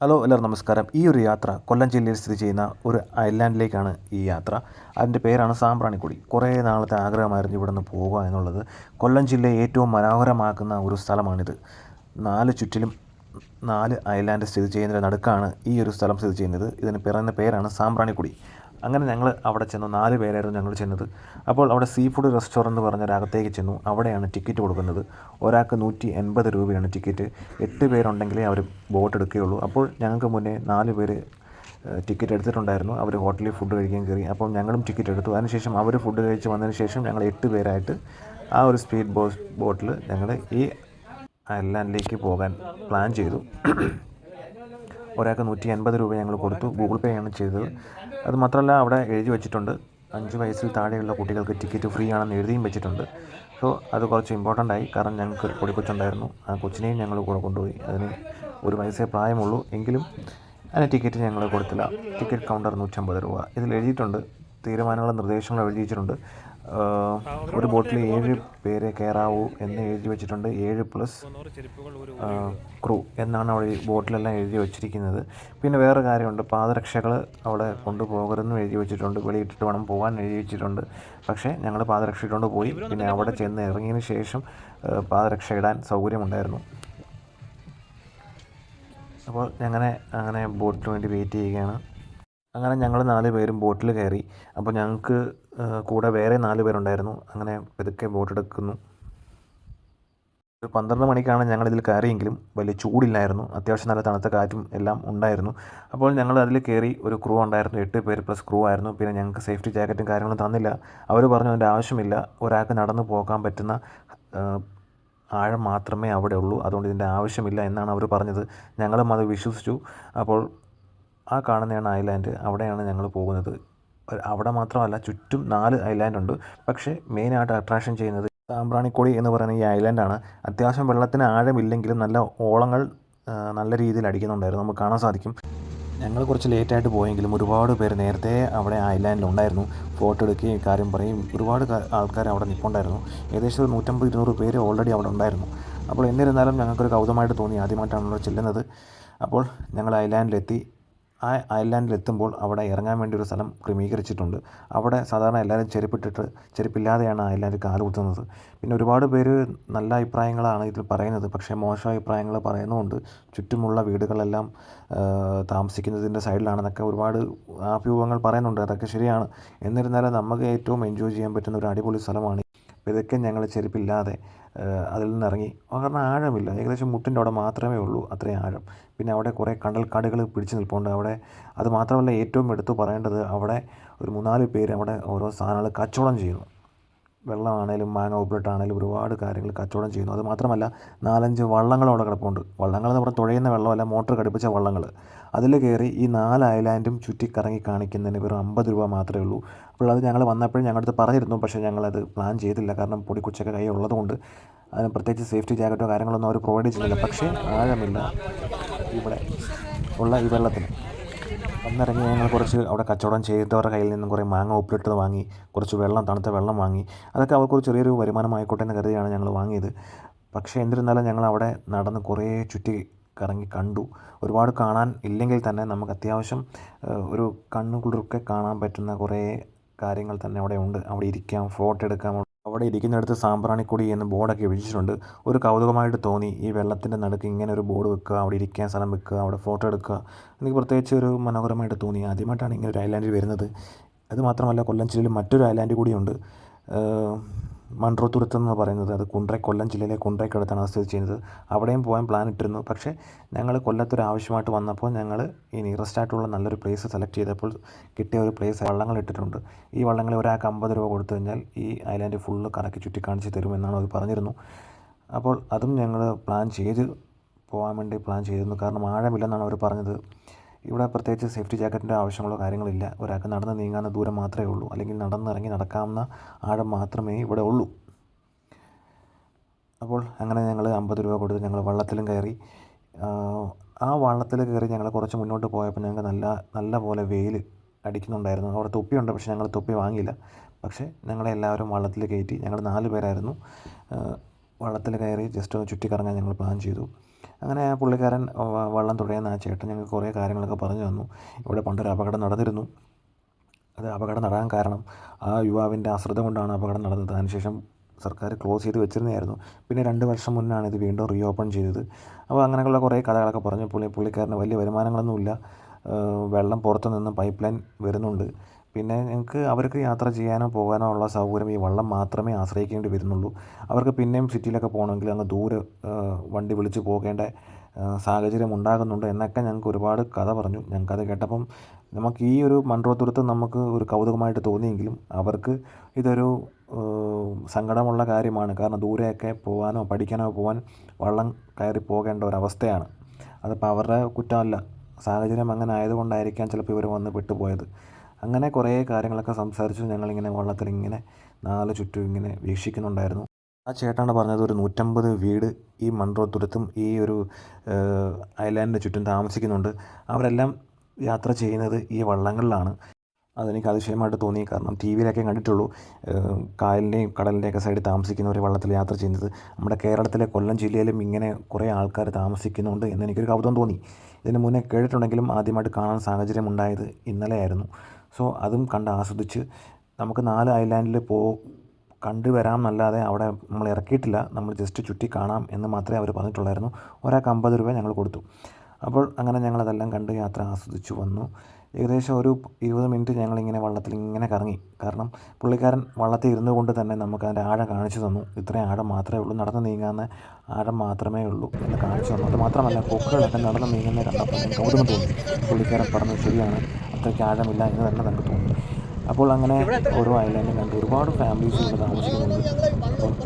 Hello എല്ലാവർക്കും നമസ്കാരം. ഈ ഒരു യാത്ര കൊല്ലം ജില്ലയിൽ സ്ഥിതി ചെയ്യുന്ന ഒരു ഐലാൻഡിലേക്കാണ് ഈ യാത്ര. അതിൻ്റെ പേരാണ് സാമ്പ്രാണിക്കൊടി. കുറേ നാളത്തെ ആഗ്രഹമായിരുന്നു ഇവിടെ നിന്ന് പോകുക എന്നുള്ളത്. കൊല്ലം ജില്ലയെ ഏറ്റവും മനോഹരമാക്കുന്ന ഒരു സ്ഥലമാണിത്. ചുറ്റിലും 4 ഐലാൻഡ് സ്ഥിതി ചെയ്യുന്നതിൻ്റെ നടുക്കാണ് ഈ ഒരു സ്ഥലം സ്ഥിതി ചെയ്യുന്നത്. ഇതിന് പറയുന്ന പേരാണ് സാമ്പ്രാണിക്കൊടി. അങ്ങനെ ഞങ്ങൾ അവിടെ ചെന്നു. 4 പേരായിരുന്നു ഞങ്ങൾ ചെന്നത്. അപ്പോൾ അവിടെ സീ ഫുഡ് റെസ്റ്റോറൻറ്റ് എന്ന് പറഞ്ഞൊരകത്തേക്ക് ചെന്നു. അവിടെയാണ് ടിക്കറ്റ് കൊടുക്കുന്നത്. ഒരാൾക്ക് 180 രൂപയാണ് ടിക്കറ്റ്. 8 പേരുണ്ടെങ്കിലേ അവർ ബോട്ട് എടുക്കുകയുള്ളൂ. അപ്പോൾ ഞങ്ങൾക്ക് മുന്നേ 4 പേര് ടിക്കറ്റ് എടുത്തിട്ടുണ്ടായിരുന്നു. അവർ ഹോട്ടലിൽ ഫുഡ് കഴിക്കാൻ കയറി. അപ്പോൾ ഞങ്ങളും ടിക്കറ്റ് എടുത്തു. അതിനുശേഷം അവർ ഫുഡ് കഴിച്ച് വന്നതിന് ശേഷം ഞങ്ങൾ 8 പേരായിട്ട് ആ ഒരു സ്പീഡ് ബോട്ടിൽ ഞങ്ങൾ ഈ ഐലാൻഡിലേക്ക് പോകാൻ പ്ലാൻ ചെയ്തു. ഒരാൾക്ക് 180 രൂപ ഞങ്ങൾ കൊടുത്തു. ഗൂഗിൾ പേ ആണ് ചെയ്തത്. അത് മാത്രമല്ല, അവിടെ എഴുതി വെച്ചിട്ടുണ്ട് 5 വയസ്സിൽ താഴെയുള്ള കുട്ടികൾക്ക് ടിക്കറ്റ് ഫ്രീ ആണെന്ന് എഴുതിയും വെച്ചിട്ടുണ്ട്. സോ അത് കുറച്ച് ഇമ്പോർട്ടൻ്റ് ആയി. കാരണം ഞങ്ങൾക്ക് ഒരു പൊടിക്കൊച്ചുണ്ടായിരുന്നു. ആ കൊച്ചിനെയും ഞങ്ങൾ കൂടെ കൊണ്ടുപോയി. അതിന് 1 വയസ്സേ പ്രായമുള്ളൂ. എങ്കിലും അതിന് ടിക്കറ്റ് ഞങ്ങൾ കൊടുത്തില്ല. ടിക്കറ്റ് കൗണ്ടർ 150 രൂപ. ഇതിൽ എഴുതിയിട്ടുണ്ട്, തീരുമാനങ്ങളും നിർദ്ദേശങ്ങളും എഴുതി വെച്ചിട്ടുണ്ട്. ഒരു ബോട്ടിൽ 7 പേരെ കയറാവൂ എന്ന് എഴുതി വെച്ചിട്ടുണ്ട്. 7 പ്ലസ് ക്രൂ എന്നാണ് അവിടെ ബോട്ടിലെല്ലാം എഴുതി വെച്ചിരിക്കുന്നത്. പിന്നെ വേറെ കാര്യമുണ്ട്, പാദരക്ഷകൾ അവിടെ കൊണ്ടുപോകരുതെന്നും എഴുതി വെച്ചിട്ടുണ്ട്. വെളിയിട്ടിട്ട് വേണം പോകാൻ എഴുതി വെച്ചിട്ടുണ്ട്. പക്ഷേ ഞങ്ങൾ പാദരക്ഷ ഇട്ടുകൊണ്ട് പോയി. പിന്നെ അവിടെ ചെന്ന് ഇറങ്ങിയതിന് ശേഷം പാദരക്ഷ ഇടാൻ സൗകര്യമുണ്ടായിരുന്നു. അപ്പോൾ അങ്ങനെ ബോട്ടിന് വേണ്ടി വെയിറ്റ് ചെയ്യുകയാണ്. അങ്ങനെ ഞങ്ങൾ 4 പേരും ബോട്ടിൽ കയറി. അപ്പോൾ ഞങ്ങൾക്ക് കൂടെ വേറെ 4 പേരുണ്ടായിരുന്നു. അങ്ങനെ പതുക്കെ ബോട്ടെടുക്കുന്നു. ഒരു 12 മണിക്കാണ് ഞങ്ങളിതിൽ കയറിയെങ്കിലും വലിയ ചൂടില്ലായിരുന്നു. അത്യാവശ്യം നല്ല തണുത്ത കാറ്റും എല്ലാം ഉണ്ടായിരുന്നു. അപ്പോൾ ഞങ്ങൾ അതിൽ കയറി. ഒരു ക്രൂ ഉണ്ടായിരുന്നു. 8 പേര് പ്ലസ് ക്രൂ ആയിരുന്നു. പിന്നെ ഞങ്ങൾക്ക് സേഫ്റ്റി ജാക്കറ്റും കാര്യങ്ങളും തന്നില്ല. അവർ പറഞ്ഞു അതിൻ്റെ ആവശ്യമില്ല, ഒരാൾക്ക് നടന്നു പോകാൻ പറ്റുന്ന ആഴം മാത്രമേ അവിടെ ഉള്ളൂ, അതുകൊണ്ട് ഇതിൻ്റെ ആവശ്യമില്ല എന്നാണ് അവർ പറഞ്ഞത്. ഞങ്ങളും അത് വിശ്വസിച്ചു. അപ്പോൾ ആ കാണുന്നതാണ് ഐലാൻഡ്. അവിടെയാണ് ഞങ്ങൾ പോകുന്നത്. അവിടെ മാത്രമല്ല, ചുറ്റും 4 ഐലാൻഡ് ഉണ്ട്. പക്ഷേ മെയിനായിട്ട് അട്രാക്ഷൻ ചെയ്യുന്നത് സാമ്പ്രാണിക്കൊടി എന്ന് പറയുന്ന ഈ ഐലാൻഡാണ്. അത്യാവശ്യം വെള്ളത്തിന് ആഴമില്ലെങ്കിലും നല്ല ഓളങ്ങൾ നല്ല രീതിയിൽ അടിക്കുന്നുണ്ടായിരുന്നു. നമുക്ക് കാണാൻ സാധിക്കും. ഞങ്ങൾ കുറച്ച് ലേറ്റായിട്ട് പോയെങ്കിലും ഒരുപാട് പേര് നേരത്തെ അവിടെ ഐലാൻഡിലുണ്ടായിരുന്നു. ഫോട്ടോ എടുക്കുകയും കാര്യം പറയും. ഒരുപാട് ആൾക്കാർ അവിടെ നിൽപ്പുണ്ടായിരുന്നു. ഏകദേശം 150-200 പേര് ഓൾറെഡി അവിടെ ഉണ്ടായിരുന്നു. അപ്പോൾ എന്നിരുന്നാലും ഞങ്ങൾക്കൊരു കൗതുകമായിട്ട് തോന്നി. ആദ്യമായിട്ടാണല്ലോ ചെല്ലുന്നത്. അപ്പോൾ ഞങ്ങൾ ഐലാൻഡിലെത്തി. ആ ഐലാൻഡിലെത്തുമ്പോൾ അവിടെ ഇറങ്ങാൻ വേണ്ടി ഒരു സ്ഥലം ക്രമീകരിച്ചിട്ടുണ്ട്. അവിടെ സാധാരണ എല്ലാവരും ചെരുപ്പില്ലാതെയാണ് ഐലാൻഡിൽ കാലുകുത്തുന്നത്. പിന്നെ ഒരുപാട് പേര് നല്ല അഭിപ്രായങ്ങളാണ് ഇതിൽ പറയുന്നത്. പക്ഷേ മോശം അഭിപ്രായങ്ങൾ പറയുന്നുമുണ്ട്. ചുറ്റുമുള്ള വീടുകളെല്ലാം താമസിക്കുന്നതിൻ്റെ സൈഡിലാണെന്നൊക്കെ ഒരുപാട് അഭ്യൂഹങ്ങൾ പറയുന്നുണ്ട്. അതൊക്കെ ശരിയാണ്. എന്നിരുന്നാലും നമുക്ക് ഏറ്റവും എൻജോയ് ചെയ്യാൻ പറ്റുന്ന ഒരു അടിപൊളി സ്ഥലമാണ്. ഇതൊക്കെ ഞങ്ങൾ ചെരുപ്പില്ലാതെ അതിൽ നിന്നിറങ്ങി. കാരണം ആഴമില്ല, ഏകദേശം മുട്ടിൻ്റെ അവിടെ മാത്രമേ ഉള്ളൂ, അത്രയും ആഴം. പിന്നെ അവിടെ കുറേ കണ്ടൽക്കാടുകൾ പിടിച്ച് നിൽപ്പുണ്ട് അവിടെ. അത് മാത്രമല്ല, ഏറ്റവും എടുത്തു പറയേണ്ടത്, അവിടെ ഒരു 3-4 പേര് അവിടെ ഓരോ സാധനങ്ങൾ കച്ചവടം ചെയ്യുന്നു. വെള്ളമാണേലും മാങ്ങ ഉപ്പിലിട്ടാണേലും ഒരുപാട് കാര്യങ്ങൾ കച്ചവടം ചെയ്യുന്നു. അത് മാത്രമല്ല, 4-5 വള്ളങ്ങൾ അവിടെ കിടപ്പുണ്ട്. വള്ളങ്ങൾ എന്ന് പറഞ്ഞാൽ തുഴയുന്ന വെള്ളമല്ല, മോട്ടർ ഘടിപ്പിച്ച വള്ളങ്ങൾ. അതിൽ കയറി ഈ 4 ഐലാൻഡും ചുറ്റിക്കറങ്ങി കാണിക്കുന്നതിന് വെറും 50 രൂപ മാത്രമേ ഉള്ളൂ. അപ്പോൾ അത് ഞങ്ങൾ വന്നപ്പോഴും ഞങ്ങളടുത്ത് പറഞ്ഞിരുന്നു. പക്ഷേ ഞങ്ങളത് പ്ലാൻ ചെയ്തില്ല. കാരണം പൊടിക്കൊച്ചൊക്കെ കൈ ഉള്ളതുകൊണ്ട് അതിന് പ്രത്യേകിച്ച് സേഫ്റ്റി ജാക്കറ്റോ കാര്യങ്ങളൊന്നും അവർ പ്രൊവൈഡ് ചെയ്യുന്നില്ല. പക്ഷേ ആഴമില്ല ഇവിടെ ഉള്ള ഈ വെള്ളത്തിന്. വന്നിറങ്ങി ഞങ്ങൾ കുറച്ച് അവിടെ കച്ചവടം ചെയ്തവരുടെ കയ്യിൽ നിന്നും കുറേ മാങ്ങ ഉപ്പിലിട്ടത് വാങ്ങി, കുറച്ച് തണുത്ത വെള്ളം വാങ്ങി. അതൊക്കെ അവർക്കൊരു ചെറിയൊരു വരുമാനമായിക്കോട്ടെ എന്ന് കരുതിയാണ് ഞങ്ങൾ വാങ്ങിയത്. പക്ഷേ എന്നിരുന്നാലും ഞങ്ങൾ അവിടെ നടന്ന് കുറേ ചുറ്റി കറങ്ങി കണ്ടു. ഒരുപാട് കാണാൻ ഇല്ലെങ്കിൽ തന്നെ നമുക്ക് അത്യാവശ്യം ഒരു കണ്ണുകുളിർക്കെ കാണാൻ പറ്റുന്ന കുറേ കാര്യങ്ങൾ തന്നെ അവിടെ ഉണ്ട്. അവിടെ ഇരിക്കാം, ഫോട്ടോ എടുക്കാം. അവിടെ ഇരിക്കുന്നിടത്ത് സാമ്പ്രാണിക്കൊടി എന്ന് ബോർഡൊക്കെ വെച്ചിട്ടുണ്ട്. ഒരു കൗതുകമായിട്ട് തോന്നി. ഈ വെള്ളത്തിൻ്റെ നടുക്ക് ഇങ്ങനെ ഒരു ബോർഡ് വെക്കുക, അവിടെ ഇരിക്കാൻ സ്ഥലം വെക്കുക, അവിടെ ഫോട്ടോ എടുക്കുക. എനിക്ക് പ്രത്യേകിച്ച് ഒരു മനോഹരമായിട്ട് തോന്നി. ആദ്യമായിട്ടാണ് ഇങ്ങനെ ഒരു ഐലാൻഡിൽ വരുന്നത്. അതുമാത്രമല്ല, കൊല്ലം ജില്ലയിൽ മറ്റൊരു ഐലാൻഡ് കൂടിയുണ്ട്, മൺട്രോത്തുരുത്ത് എന്ന് പറയുന്നത്. അത് കൊല്ലം ജില്ലയിലെ കുണ്ട്രയ്ക്കടുത്താണ് സ്ഥിതി ചെയ്യുന്നത്. അവിടെയും പോകാൻ പ്ലാൻ ഇട്ടിരുന്നു. പക്ഷേ ഞങ്ങൾ കൊല്ലത്തൊരു ആവശ്യമായിട്ട് വന്നപ്പോൾ ഞങ്ങൾ ഈ നിയറസ്റ്റ് ആയിട്ടുള്ള നല്ലൊരു പ്ലേസ് സെലക്ട് ചെയ്തപ്പോൾ കിട്ടിയ ഒരു പ്ലേസ് വള്ളങ്ങൾ ഇട്ടിട്ടുണ്ട്. ഈ വള്ളങ്ങൾ ഒരാൾക്ക് 50 രൂപ കൊടുത്തു കഴിഞ്ഞാൽ ഈ ഐലാൻഡ് ഫുള്ള് കറക്കി ചുറ്റി കാണിച്ച് തരുമെന്നാണ് അവർ പറഞ്ഞിരുന്നു. അപ്പോൾ അതും ഞങ്ങൾ പോകാൻ വേണ്ടി പ്ലാൻ ചെയ്തിരുന്നു. കാരണം ആഴമില്ലെന്നാണ് അവർ പറഞ്ഞത്. ഇവിടെ പ്രത്യേകിച്ച് സേഫ്റ്റി ജാക്കറ്റിൻ്റെ ആവശ്യങ്ങളോ കാര്യങ്ങളില്ല. ഒരാൾക്ക് നടന്ന് നീങ്ങാവുന്ന ദൂരം മാത്രമേ ഉള്ളൂ. അല്ലെങ്കിൽ നടന്നിറങ്ങി നടക്കാവുന്ന ആഴം മാത്രമേ ഇവിടെ ഉള്ളൂ. അപ്പോൾ അങ്ങനെ ഞങ്ങൾ 50 രൂപ കൊടുത്ത് ഞങ്ങൾ വള്ളത്തിലും കയറി. ആ വള്ളത്തിൽ കയറി ഞങ്ങൾ കുറച്ച് മുന്നോട്ട് പോയപ്പോൾ ഞങ്ങൾക്ക് നല്ല പോലെ വെയിൽ അടിക്കുന്നുണ്ടായിരുന്നു. അവിടെ തൊപ്പിയുണ്ട്, പക്ഷേ ഞങ്ങൾ തൊപ്പി വാങ്ങിയില്ല. പക്ഷേ ഞങ്ങളെല്ലാവരും വള്ളത്തിൽ കയറ്റി. ഞങ്ങൾ 4 പേരായിരുന്നു. വള്ളത്തിൽ കയറി ജസ്റ്റ് ഒന്ന് ചുറ്റിക്കറങ്ങാൻ ഞങ്ങൾ പ്ലാൻ ചെയ്തു. അങ്ങനെ ആ പുള്ളിക്കാരൻ വള്ളം തുഴയുന്ന ആ ചേട്ടൻ ഞങ്ങൾക്ക് കുറേ കാര്യങ്ങളൊക്കെ പറഞ്ഞു തന്നു. ഇവിടെ പണ്ടൊരു അപകടം നടന്നിരുന്നു. അത് അപകടം നടക്കാൻ കാരണം ആ യുവാവിൻ്റെ അശ്രദ്ധ കൊണ്ടാണ് അപകടം നടന്നത്. അതിനുശേഷം സർക്കാർ ക്ലോസ് ചെയ്ത് വെച്ചിരുന്നതായിരുന്നു. പിന്നെ 2 വർഷം മുന്നാണ് ഇത് വീണ്ടും റീഓപ്പൺ ചെയ്തത്. അപ്പോൾ അങ്ങനെയുള്ള കുറേ കഥകളൊക്കെ പറഞ്ഞു. പുള്ളിക്കാരന് വലിയ വരുമാനങ്ങളൊന്നുമില്ല. വെള്ളം പുറത്തു നിന്ന് പൈപ്പ് ലൈൻ വരുന്നുണ്ട്. പിന്നെ ഞങ്ങൾക്ക് അവർക്ക് യാത്ര ചെയ്യാനോ പോകാനോ ഉള്ള സൗകര്യം ഈ വള്ളം മാത്രമേ ആശ്രയിക്കേണ്ടി വരുന്നുള്ളൂ. അവർക്ക് പിന്നെയും സിറ്റിയിലൊക്കെ പോകണമെങ്കിൽ അങ്ങ് ദൂരെ വണ്ടി വിളിച്ച് പോകേണ്ട സാഹചര്യം ഉണ്ടാകുന്നുണ്ട് എന്നൊക്കെ ഞങ്ങൾക്ക് ഒരുപാട് കഥ പറഞ്ഞു. ഞങ്ങൾക്കത് കേട്ടപ്പം നമുക്ക് ഈ ഒരു മൺട്രോത്തുരുത്ത് നമുക്ക് ഒരു കൗതുകമായിട്ട് തോന്നിയെങ്കിലും അവർക്ക് ഇതൊരു സങ്കടമുള്ള കാര്യമാണ്. കാരണം ദൂരെയൊക്കെ പോകാനോ പഠിക്കാനോ പോകാൻ വള്ളം കയറി പോകേണ്ട ഒരവസ്ഥയാണ്. അതിപ്പോൾ അവരുടെ കുറ്റമല്ല, സാഹചര്യം അങ്ങനെ ആയതുകൊണ്ടായിരിക്കാം ചിലപ്പോൾ ഇവർ വന്ന് പെട്ടുപോയത്. അങ്ങനെ കുറേ കാര്യങ്ങളൊക്കെ സംസാരിച്ചു. ഞങ്ങളിങ്ങനെ വള്ളത്തിലിങ്ങനെ 4 ചുറ്റും ഇങ്ങനെ വീക്ഷിക്കുന്നുണ്ടായിരുന്നു. ആ ചേട്ടനാണ് പറഞ്ഞത് ഒരു 150 വീട് ഈ മൺട്രോത്തുരുത്തും ഈ ഒരു ഐലാൻഡിന് ചുറ്റും താമസിക്കുന്നുണ്ട്. അവരെല്ലാം യാത്ര ചെയ്യുന്നത് ഈ വള്ളങ്ങളിലാണ്. അതെനിക്ക് അതിശയമായിട്ട് തോന്നി. കാരണം ടി വിയിലൊക്കെ കണ്ടിട്ടുള്ളൂ കായലിൻ്റെയും കടലിൻ്റെയൊക്കെ സൈഡിൽ താമസിക്കുന്നവർ വള്ളത്തിൽ യാത്ര ചെയ്യുന്നത്. നമ്മുടെ കേരളത്തിലെ കൊല്ലം ജില്ലയിലും ഇങ്ങനെ കുറേ ആൾക്കാർ താമസിക്കുന്നുണ്ട് എന്നെനിക്കൊരു കൗതുകം തോന്നി. ഇതിന് മുന്നേ കേട്ടിട്ടുണ്ടെങ്കിലും ആദ്യമായിട്ട് കാണാൻ സാഹചര്യം ഉണ്ടായത് ഇന്നലെയായിരുന്നു. സോ അതും കണ്ട് ആസ്വദിച്ച് നമുക്ക് 4 ഐലാൻഡിൽ കണ്ടു വരാമെന്നല്ലാതെ അവിടെ നമ്മൾ ഇറക്കിയിട്ടില്ല. നമ്മൾ ജസ്റ്റ് ചുറ്റി കാണാം എന്ന് മാത്രമേ അവർ പറഞ്ഞിട്ടുള്ളായിരുന്നു. ഒരാൾക്ക് 50 രൂപ ഞങ്ങൾ കൊടുത്തു. അപ്പോൾ അങ്ങനെ ഞങ്ങളതെല്ലാം കണ്ട് യാത്ര ആസ്വദിച്ചു വന്നു. ഏകദേശം ഒരു 20 മിനിറ്റ് ഞങ്ങളിങ്ങനെ വള്ളത്തിൽ ഇങ്ങനെ കറങ്ങി. കാരണം പുള്ളിക്കാരൻ വള്ളത്തിൽ ഇരുന്നു കൊണ്ട് തന്നെ നമുക്ക് അതിൻ്റെ ആഴം കാണിച്ചു തന്നു. ഇത്രയും ആഴം മാത്രമേ ഉള്ളൂ, നടന്ന് നീങ്ങാവുന്ന ആഴം മാത്രമേ ഉള്ളൂ എന്ന് കാണിച്ചു തന്നു. അത് മാത്രമല്ല കൊക്കുകളൊക്കെ നടന്ന് നീങ്ങുന്നത് കണ്ടപ്പോൾ എനിക്ക് കൗതുകം തോന്നി. പുള്ളിക്കാരൻ പറഞ്ഞത് ശരിയാണ്, അത്രയ്ക്ക് ആഴമില്ല എന്ന് തന്നെ നമുക്ക് തോന്നി. അപ്പോൾ അങ്ങനെ ഓരോ ഐലാൻഡും കണ്ട് ഒരുപാട് ഫാമിലീസ് ഇവിടെ താമസിക്കുന്നുണ്ട്. അപ്പം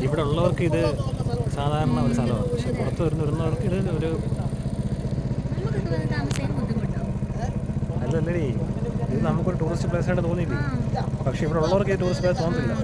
ഇവിടെ ഉള്ളവർക്ക് ഇത് സാധാരണ ഒരു സ്ഥലമാണ്. പക്ഷെ പുറത്ത് വരുന്നവർക്ക് ഇത് ഒരു അല്ലല്ലേ, ഇത് നമുക്കൊരു ടൂറിസ്റ്റ് പ്ലേസ് ആയിട്ട് തോന്നിയില്ലേ? പക്ഷെ ഇവിടെ ഉള്ളവർക്ക് ഇത് ടൂറിസ്റ്റ് പ്ലേസ് തോന്നുന്നില്ല.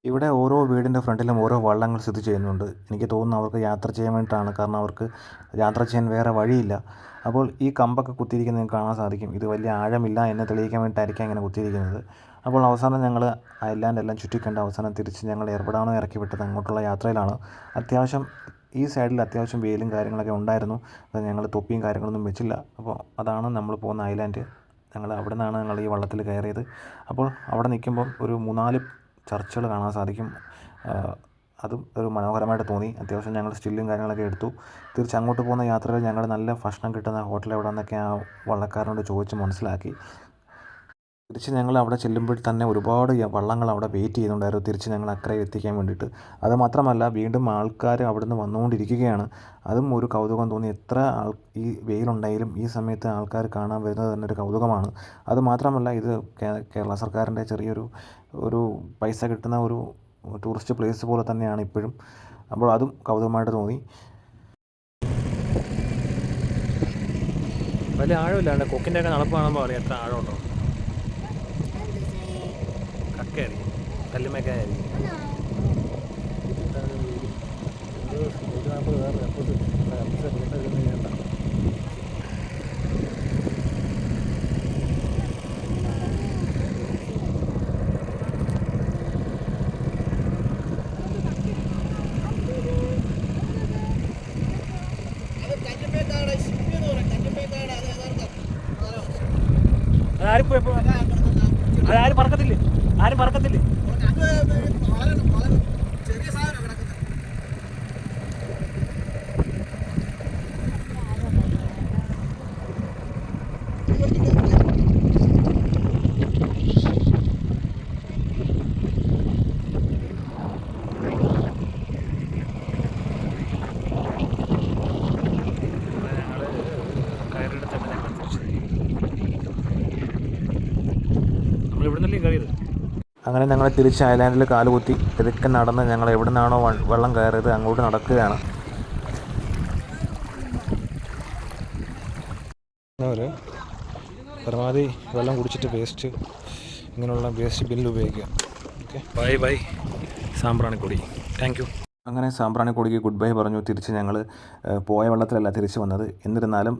ഇവിടെ ഓരോ വീടിൻ്റെ ഫ്രണ്ടിലും ഓരോ വള്ളങ്ങൾ സ്ഥിതി ചെയ്യുന്നുണ്ട്. എനിക്ക് തോന്നുന്നു അവർക്ക് യാത്ര ചെയ്യാൻ വേണ്ടിയിട്ടാണ്. കാരണം അവർക്ക് യാത്ര ചെയ്യാൻ വേറെ വഴിയില്ല. അപ്പോൾ ഈ കമ്പൊക്കെ കുത്തിയിരിക്കുന്നത് നിങ്ങൾക്ക് കാണാൻ സാധിക്കും. ഇത് വലിയ ആഴമില്ല എന്ന് തെളിയിക്കാൻ വേണ്ടിയിട്ടായിരിക്കാം ഇങ്ങനെ കുത്തിയിരിക്കുന്നത്. അപ്പോൾ അവസാനം ഞങ്ങൾ ഐലാൻഡ് എല്ലാം ചുറ്റിക്കണ്ട് അവസാനം തിരിച്ച് ഞങ്ങൾ എവിടെയാണോ ഇറക്കി വിട്ടത് അങ്ങോട്ടുള്ള യാത്രയിലാണ്. അത്യാവശ്യം ഈ സൈഡിൽ അത്യാവശ്യം വെയിലും കാര്യങ്ങളൊക്കെ ഉണ്ടായിരുന്നു. അത് ഞങ്ങൾ തൊപ്പിയും കാര്യങ്ങളൊന്നും വെച്ചില്ല. അപ്പോൾ അതാണ് നമ്മൾ പോകുന്ന ഐലാൻഡ്. അവിടെ നിന്നാണ് ഞങ്ങൾ ഈ വള്ളത്തിൽ കയറിയത്. അപ്പോൾ അവിടെ നിൽക്കുമ്പം ഒരു 3-4 ചർച്ചുകൾ കാണാൻ സാധിക്കും. അതും ഒരു മനോഹരമായിട്ട് തോന്നി. അത്യാവശ്യം ഞങ്ങൾ സ്റ്റില്ലും കാര്യങ്ങളൊക്കെ എടുത്തു. തിരിച്ച് അങ്ങോട്ട് പോകുന്ന യാത്രയിൽ ഞങ്ങൾ നല്ല ഭക്ഷണം കിട്ടുന്ന ഹോട്ടൽ എവിടെയെന്നൊക്കെ ആ വള്ളക്കാരനോട് ചോദിച്ച് മനസ്സിലാക്കി. തിരിച്ച് ഞങ്ങൾ അവിടെ ചെല്ലുമ്പോൾ തന്നെ ഒരുപാട് വള്ളങ്ങൾ അവിടെ വെയിറ്റ് ചെയ്യുന്നുണ്ടായിരുന്നു തിരിച്ച് ഞങ്ങൾ അക്കരെ എത്തിക്കാൻ വേണ്ടിയിട്ട്. അതുമാത്രമല്ല വീണ്ടും ആൾക്കാർ അവിടെ നിന്ന് വന്നുകൊണ്ടിരിക്കുകയാണ്. അതും ഒരു കൗതുകം തോന്നി. എത്ര ഈ വെയിലുണ്ടെങ്കിലും ഈ സമയത്ത് ആൾക്കാർ കാണാൻ വരുന്നത് തന്നെ ഒരു കൗതുകമാണ്. അതുമാത്രമല്ല ഇത് കേരള സർക്കാരിൻ്റെ ഒരു പൈസ കിട്ടുന്ന ഒരു ടൂറിസ്റ്റ് പ്ലേസ് പോലെ തന്നെയാണ് ഇപ്പോഴും. അപ്പോൾ അതും കൗതുകമായിട്ട് തോന്നി. വലിയ ആഴമില്ലാണ്ട് കൊക്കിൻ്റെ ഒക്കെ നടപ്പ് കാണുമ്പോൾ അറിയാം എത്ര ആഴമുണ്ടോ. കക്കയായിരിക്കും, കല്ലുമേക്കായിരിക്കും. അതാരും പറക്കത്തില്ലേ, ആരും പറക്കത്തില്ലേ. നമ്മളിവിടുന്നല്ലേ കയറിയത്. അങ്ങനെ ഞങ്ങൾ തിരിച്ച് ഐലാൻഡിൽ കാലുകുത്തി പതുക്കെ നടന്ന് ഞങ്ങൾ എവിടെ നിന്നാണോ വെള്ളം കയറിയത് അങ്ങോട്ട് നടക്കുകയാണ്. അവർ പരമാവധി വെള്ളം കുടിച്ചിട്ട് ഇങ്ങനെയുള്ള വേസ്റ്റ് ബില്ല് ഉപയോഗിക്കുക. Okay, bye bye Sambranikodi. Thank you. അങ്ങനെ സാമ്പ്രാണിക്കൊടിക്ക് ഗുഡ് ബൈ പറഞ്ഞു. തിരിച്ച് ഞങ്ങൾ പോയ വെള്ളത്തിലല്ല തിരിച്ച് വന്നത്. എന്നിരുന്നാലും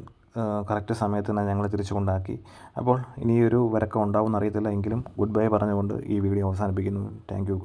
കറക്റ്റ് സമയത്ത് തന്നെ ഞങ്ങൾ തിരിച്ചു കൊണ്ടാക്കി. അപ്പോൾ ഇനിയൊരു വരക്കം ഉണ്ടാവുമെന്ന് അറിയത്തില്ല, എങ്കിലും ഗുഡ് ബൈ പറഞ്ഞുകൊണ്ട് ഈ വീഡിയോ അവസാനിപ്പിക്കുന്നു. Thank you.